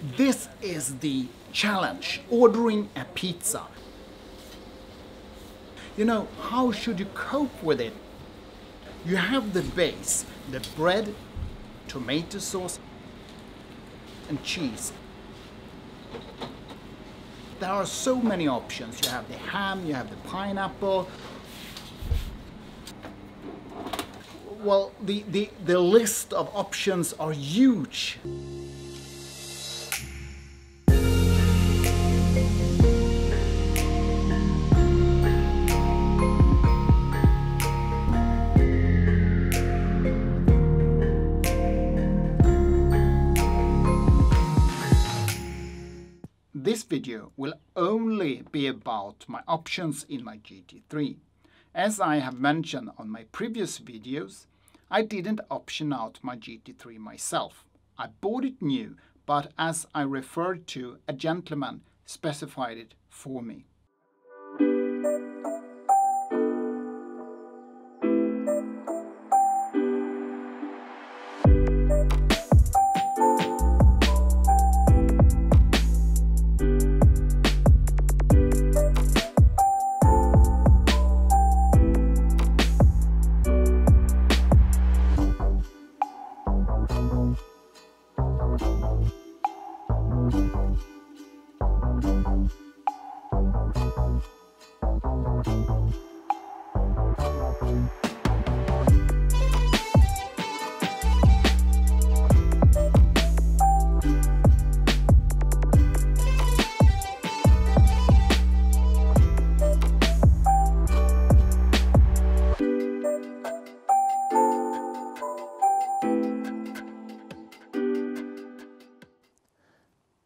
This is the challenge, ordering a pizza. You know, how should you cope with it? You have the base, the bread, tomato sauce and cheese. There are so many options. You have the ham, you have the pineapple. Well, the list of options are huge. This video will only be about my options in my GT3. As I have mentioned on my previous videos, I didn't option out my GT3 myself. I bought it new, but as I referred to, a gentleman specified it for me.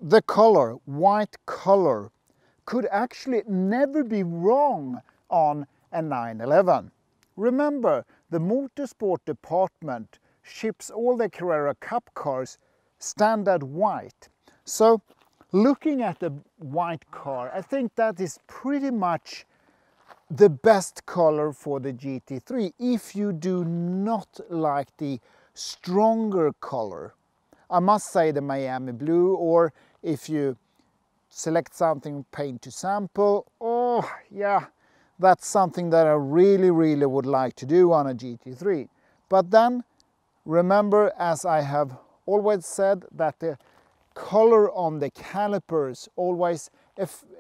The color, white color, could actually never be wrong on a 911. Remember, the motorsport department ships all the Carrera Cup cars standard white. So looking at the white car, I think that is pretty much the best color for the GT3 if you do not like the stronger color. I must say the Miami blue, or if you select something paint to sample, oh yeah, that's something that I really would like to do on a GT3. But then remember, as I have always said, that the color on the calipers always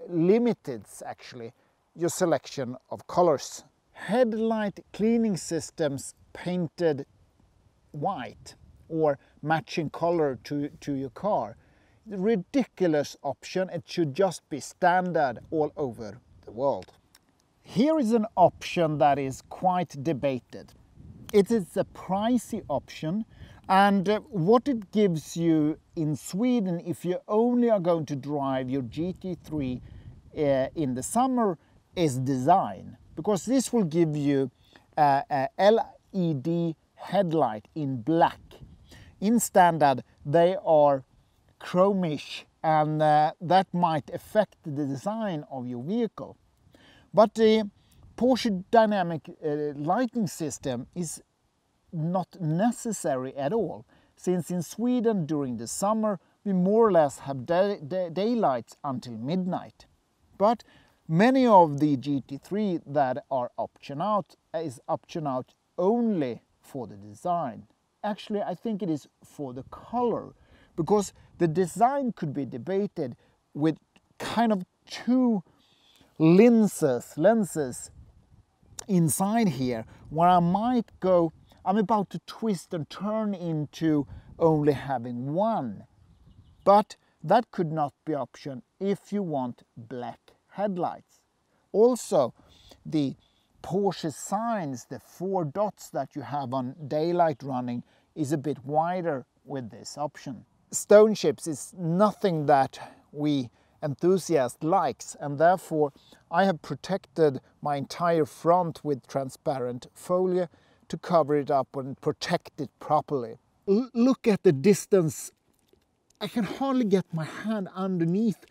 limits actually your selection of colors. Headlight cleaning systems painted white or matching color to your car. Ridiculous option. It should just be standard all over the world. Here is an option that is quite debated. It is a pricey option, and what it gives you in Sweden if you only are going to drive your GT3 in the summer is design, because this will give you a LED headlight in black. In standard they are chromish, and that might affect the design of your vehicle. But the Porsche Dynamic Lighting System is not necessary at all, since in Sweden during the summer we more or less have daylights until midnight. But many of the GT3 that are option out is option out only for the design. Actually, I think it is for the color, because the design could be debated with kind of two lenses inside here, where I might go, I'm about to twist and turn into only having one. But that could not be option if you want black headlights. Also, the Porsche signs, the 4 dots that you have on daylight running, is a bit wider with this option. Stone chips is nothing that we enthusiasts likes, and therefore I have protected my entire front with transparent foil to cover it up and protect it properly. Look at the distance. I can hardly get my hand underneath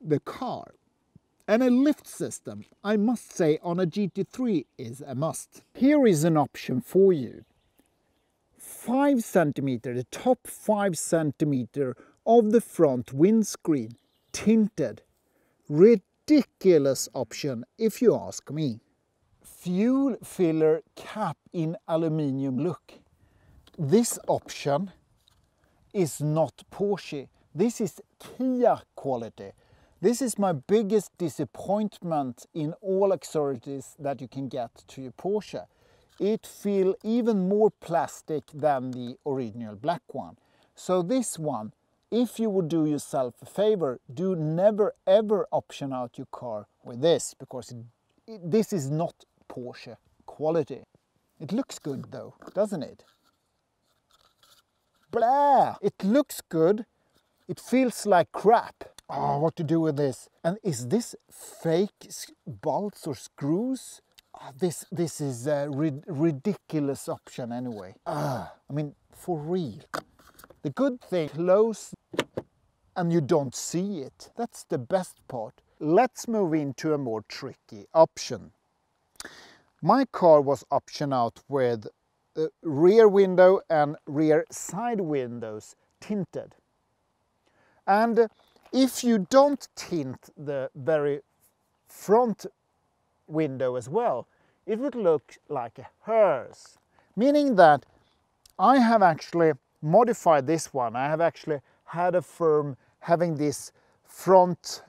the car. And a lift system, I must say, on a GT3 is a must. Here is an option for you. 5 cm, the top 5 cm of the front windscreen tinted. Ridiculous option if you ask me. Fuel filler cap in aluminium look. This option is not Porsche. This is Kia quality. This is my biggest disappointment in all accessories that you can get to your Porsche. It feels even more plastic than the original black one. So this one, if you would do yourself a favor, do never ever option out your car with this, because this is not Porsche quality. It looks good though, doesn't it? Blah! It looks good. It feels like crap. Oh, what to do with this? And is this fake bolts or screws? Oh, this is a ridiculous option anyway. I mean, for real. The good thing, close and you don't see it. That's the best part. Let's move into a more tricky option. My car was optioned out with rear window and rear side windows tinted. And if you don't tint the very front window as well, it would look like a hearse. Meaning that I have actually modified this one. I have actually had a firm having this front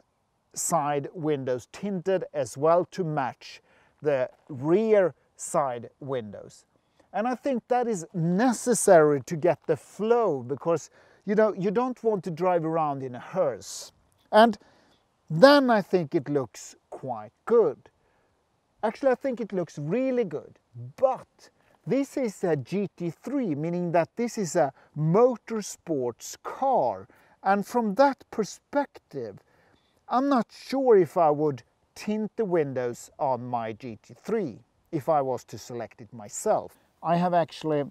side windows tinted as well to match the rear side windows. And I think that is necessary to get the flow, because you know, you don't want to drive around in a hearse. And then I think it looks quite good. Actually, I think it looks really good. But this is a GT3, meaning that this is a motorsports car. And from that perspective, I'm not sure if I would tint the windows on my GT3 if I was to select it myself. I have actually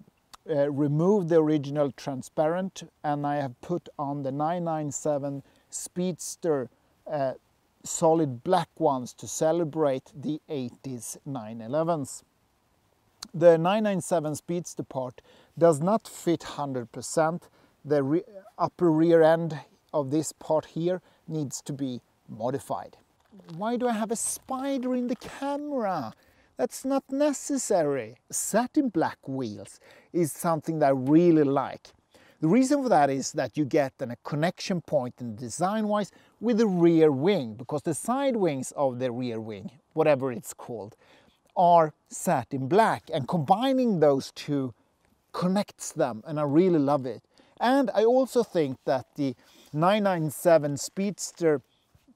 removed the original transparent, and I have put on the 997 Speedster solid black ones to celebrate the 80s 911s. The 997 Speedster part does not fit 100%. The upper rear end of this part here needs to be modified. Why do I have a spider in the camera? That's not necessary. Satin black wheels is something that I really like. The reason for that is that you get a connection point in design-wise with the rear wing, because the side wings of the rear wing, whatever it's called, are satin black, and combining those two connects them, and I really love it. And I also think that the 997 Speedster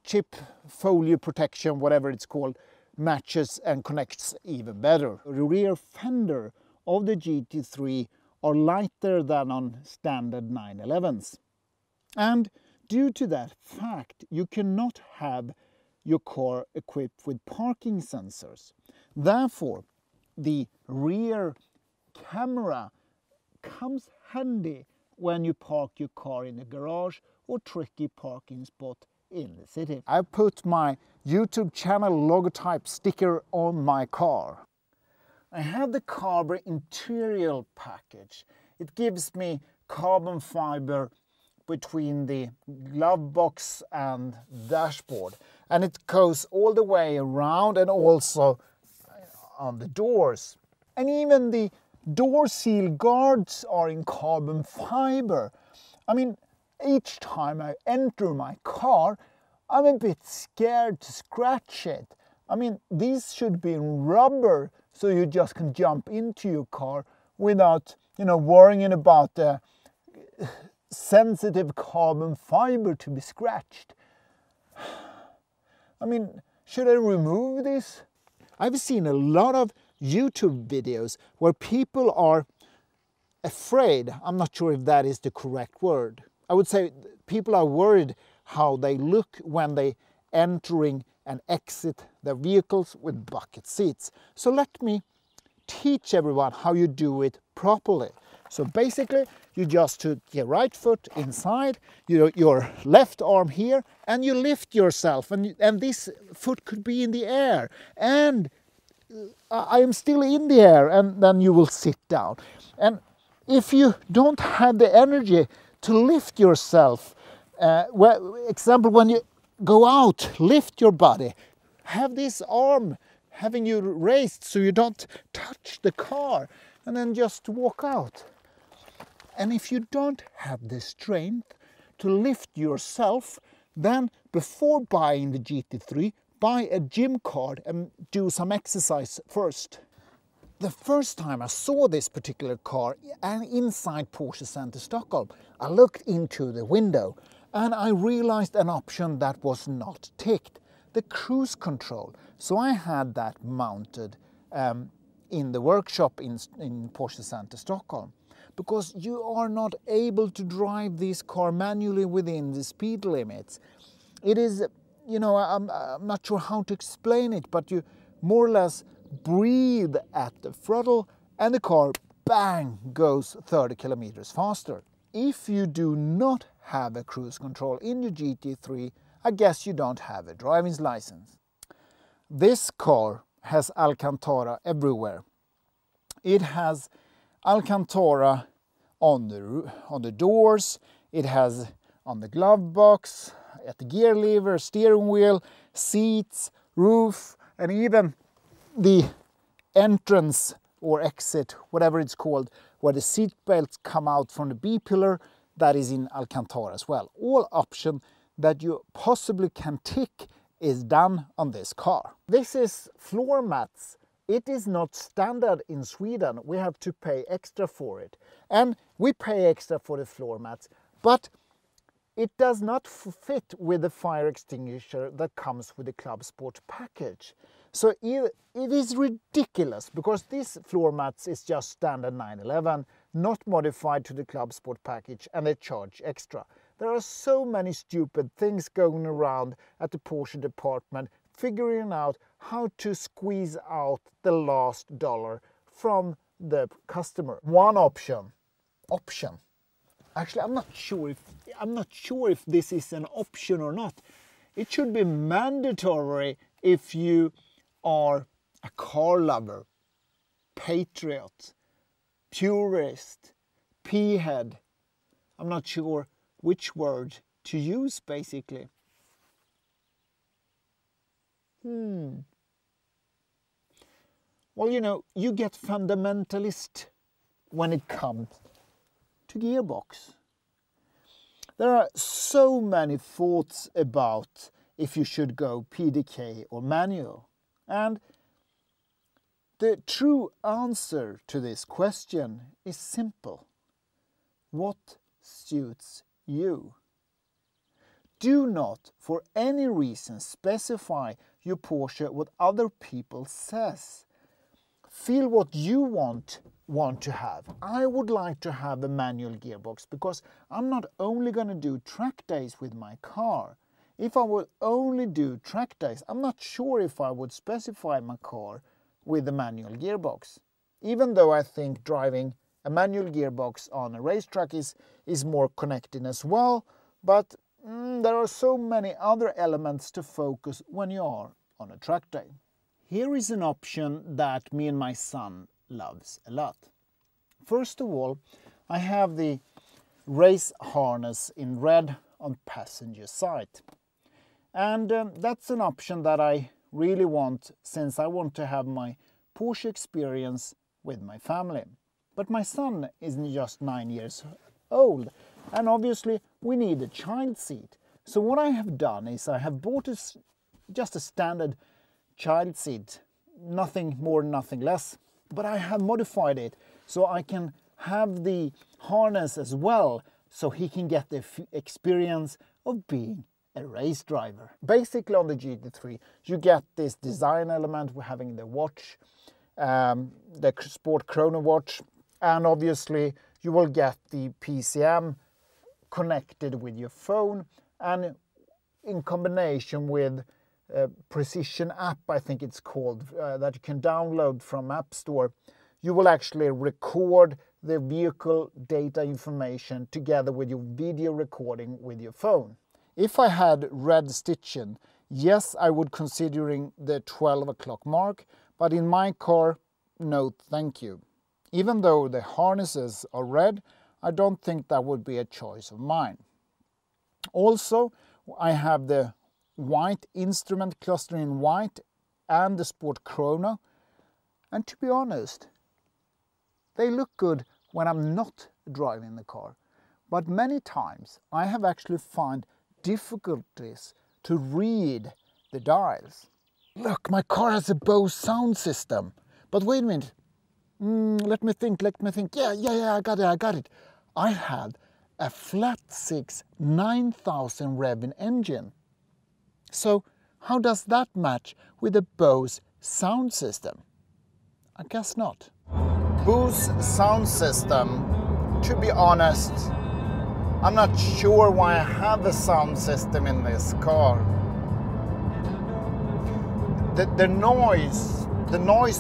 chip folio protection, whatever it's called, matches and connects even better. The rear fender of the GT3 are lighter than on standard 911s. And due to that fact, you cannot have your car equipped with parking sensors. Therefore, the rear camera comes handy when you park your car in a garage or tricky parking spot in the city. I put my YouTube channel logotype sticker on my car. I have the carbon interior package. It gives me carbon fiber between the glove box and dashboard, and it goes all the way around and also on the doors. And even the door seal guards are in carbon fiber. I mean, each time I enter my car, I'm a bit scared to scratch it. I mean, these should be in rubber, so you just can jump into your car without, worrying about the sensitive carbon fiber to be scratched. I mean, should I remove this? I've seen a lot of YouTube videos where people are afraid. I'm not sure if that is the correct word. I would say people are worried how they look when they entering and exit their vehicles with bucket seats. So let me teach everyone how you do it properly. So basically, you just put your right foot inside, your left arm here, and you lift yourself, and this foot could be in the air, and I am still in the air, and then you will sit down. And if you don't have the energy to lift yourself Well, example, when you go out, lift your body, have this arm having you raised so you don't touch the car, and then just walk out. And if you don't have the strength to lift yourself, then before buying the GT3, buy a gym card and do some exercise first. The first time I saw this particular car inside Porsche Center Stockholm, I looked into the window and I realized an option that was not ticked, the cruise control. So I had that mounted in the workshop in Porsche Center Stockholm, because you are not able to drive this car manually within the speed limits. It is, you know, I'm not sure how to explain it, but you more or less breathe at the throttle and the car, bang, goes 30 kilometers faster. If you do not have a cruise control in your GT3, I guess you don't have a driving license. This car has Alcantara everywhere. It has Alcantara on the doors, it has on the glove box, at the gear lever, steering wheel, seats, roof, and even the entrance or exit, whatever it's called, where the seat belts come out from the B-pillar, that is in Alcantara as well. All options that you possibly can tick is done on this car. This is floor mats. It is not standard in Sweden. We have to pay extra for it. And we pay extra for the floor mats, but it does not fit with the fire extinguisher that comes with the Club Sport package. So it is ridiculous, because this floor mats is just standard 911, not modified to the Club Sport package, and they charge extra. There are so many stupid things going around at the Porsche department, figuring out how to squeeze out the last dollar from the customer. One option. Actually, I'm not sure if this is an option or not. It should be mandatory if you are a car lover, patriot, purist, p-head. I'm not sure which word to use, basically. Well, you know, you get fundamentalist when it comes to gearbox. There are so many thoughts about if you should go PDK or manual. And the true answer to this question is simple. What suits you? Do not, for any reason, specify your Porsche what other people says. Feel what you want to have. I would like to have a manual gearbox, because I'm not only going to do track days with my car. If I would only do track days, I'm not sure if I would specify my car with a manual gearbox. Even though I think driving a manual gearbox on a racetrack is more connected as well, but there are so many other elements to focus when you are on a track day. Here is an option that me and my son loves a lot. First of all, I have the race harness in red on passenger side. And that's an option that I really want, since I want to have my Porsche experience with my family. But my son is just 9 years old, and obviously we need a child seat. So what I have done is I have bought just a standard child seat, nothing more, nothing less, but I have modified it so I can have the harness as well, so he can get the experience of being a race driver. Basically on the GT3 you get this design element. We're having the watch, the Sport Chrono watch, and obviously you will get the PCM connected with your phone, and in combination with Precision app, I think it's called, that you can download from App Store. You will actually record the vehicle data information together with your video recording with your phone. If I had red stitching, yes, I would considering the 12 o'clock mark, but in my car, no thank you. Even though the harnesses are red, I don't think that would be a choice of mine. Also, I have the white instrument cluster in white and the Sport Chrono. And to be honest, they look good when I'm not driving the car. But many times I have actually found difficulties to read the dials. Look, my car has a Bose sound system. But wait a minute. Let me think. Yeah, I got it. I have a flat 6 9000 revving engine. So how does that match with the Bose sound system? I guess not. Bose sound system, to be honest, I'm not sure why I have a sound system in this car. The noise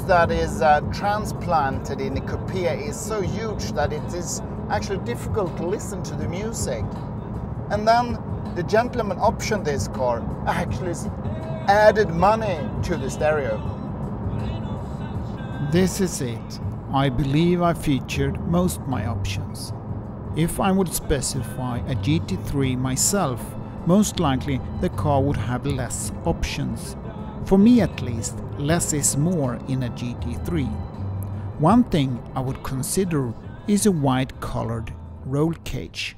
that is transplanted in the coupe is so huge that it is actually difficult to listen to the music. And then the gentleman optioned this car actually added money to the stereo. This is it. I believe I featured most my options. If I would specify a GT3 myself, most likely the car would have less options. For me at least, less is more in a GT3. One thing I would consider is a white colored roll cage.